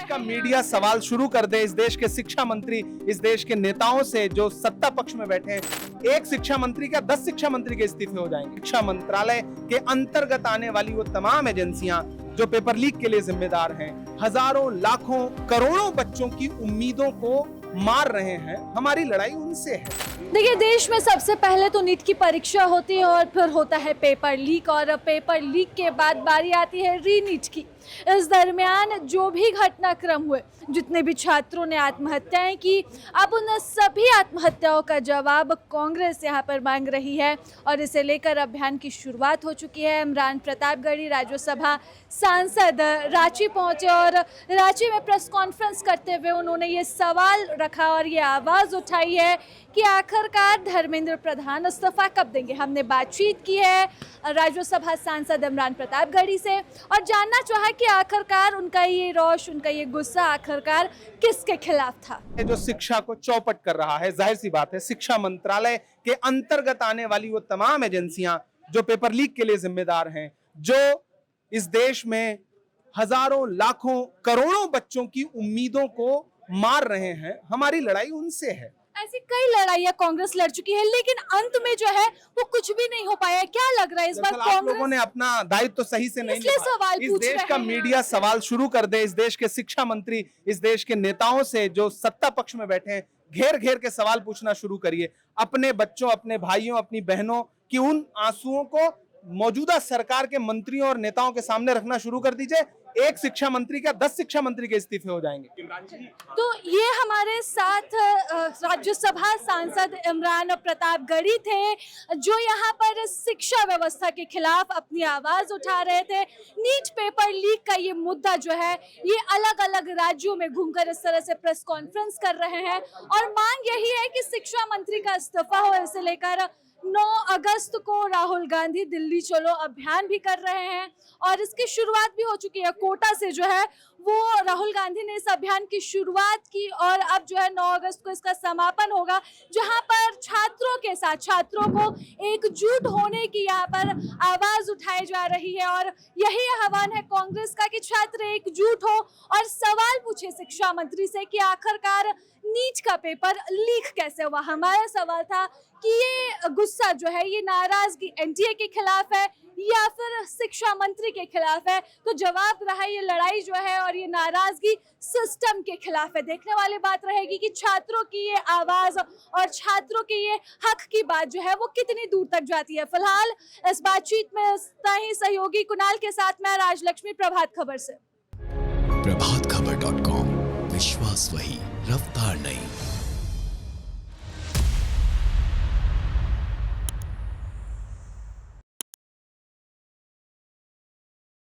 देश का मीडिया सवाल शुरू कर दे, इस देश के शिक्षा मंत्री, इस देश के नेताओं से जो सत्ता पक्ष में बैठे हैं, एक शिक्षा मंत्री का 10 शिक्षा मंत्री के इस्तीफे हो जाएंगे। शिक्षा मंत्रालय के अंतर्गत आने वाली वो तमाम एजेंसियां जो पेपर लीक के लिए जिम्मेदार हैं, हजारों लाखों करोड़ों बच्चों की उम्मीदों को मार रहे हैं। हमारी लड़ाई उनसे है। देखिए, देश में सबसे पहले तो नीट की परीक्षा होती है और फिर होता है पेपर लीक, और पेपर लीक के बाद बारी आती है री नीट की। इस दरमियान जो भी घटनाक्रम हुए, जितने भी छात्रों ने आत्महत्याएं की, अब उन सभी आत्महत्याओं का जवाब कांग्रेस यहाँ पर मांग रही है और इसे लेकर अभियान की शुरुआत हो चुकी है। इमरान प्रतापगढ़ी राज्यसभा सांसद रांची पहुंचे और रांची में प्रेस कॉन्फ्रेंस करते हुए उन्होंने ये सवाल रखा और ये आवाज़ उठाई है कि आखिरकार धर्मेंद्र प्रधान इस्तीफा कब देंगे। हमने बातचीत की है राज्यसभा सांसद इमरान प्रतापगढ़ी से और जानना चाहा कि आखिरकार उनका ये रोष, उनका ये गुस्सा आखिरकार किसके खिलाफ था। जो शिक्षा को चौपट कर रहा है, जाहिर सी बात है, शिक्षा मंत्रालय के अंतर्गत आने वाली वो तमाम एजेंसियां जो पेपर लीक के लिए जिम्मेदार हैं, जो इस देश में हजारों लाखों करोड़ों बच्चों की उम्मीदों को मार रहे हैं, हमारी लड़ाई उनसे है। ऐसी कई लड़ाइयां कांग्रेस लड़ चुकी है, लेकिन अंत में जो है वो कुछ भी नहीं हो पाया। क्या लग रहा है इस बार आप लोगों ने अपना दायित्व तो सही से नहीं निभाया। इस देश का मीडिया सवाल शुरू कर दे, इस देश के शिक्षा मंत्री, इस देश के नेताओं से जो सत्ता पक्ष में बैठे हैं, घेर घेर के सवाल पूछना शुरू करिए। अपने बच्चों, अपने भाइयों, अपनी बहनों की उन आंसुओं को मौजूदा सरकार के मंत्रियों और नेताओं के सामने रखना शुरू कर दीजिए। एक शिक्षा मंत्री का 10 शिक्षा मंत्री के इस्तीफे हो जाएंगे। तो ये हमारे साथ राज्यसभा सांसद इमरान प्रतापगढ़ी थे, जो यहाँ पर शिक्षा व्यवस्था के खिलाफ अपनी आवाज उठा रहे थे। नीट पेपर लीक का ये मुद्दा जो है, ये अलग अलग राज्यों में घूमकर इस तरह से प्रेस कॉन्फ्रेंस कर रहे हैं और मांग यही है कि शिक्षा मंत्री का इस्तीफा हो। इसे लेकर 9 अगस्त को राहुल गांधी दिल्ली चलो अभियान भी कर रहे हैं और इसकी शुरुआत भी हो चुकी है। कोटा से जो है वो राहुल गांधी ने इस अभियान की शुरुआत की और अब जो है 9 अगस्त को इसका समापन होगा, जहां पर छात्रों के साथ छात्रों को एकजुट होने की यहाँ पर आवाज उठाई जा रही है और यही आह्वान है कांग्रेस का कि छात्र एकजुट हो और सवाल पूछे शिक्षा मंत्री से कि आखिरकार नीट का पेपर लीक कैसे हुआ। हमारा सवाल था कि ये गुस्सा जो है, ये नाराजगी एनडीए के खिलाफ है या फिर शिक्षा मंत्री के खिलाफ है, तो जवाब रहा ये लड़ाई जो है और ये नाराजगी सिस्टम के खिलाफ है। देखने वाली बात रहेगी कि छात्रों की ये आवाज और छात्रों के ये हक की बात जो है वो कितनी दूर तक जाती है। फिलहाल इस बातचीत में ही सहयोगी कुणाल के साथ मैं राजलक्ष्मी, प्रभात खबर से। प्रभातखबर.com, विश्वास वही, रफ्तार नहीं।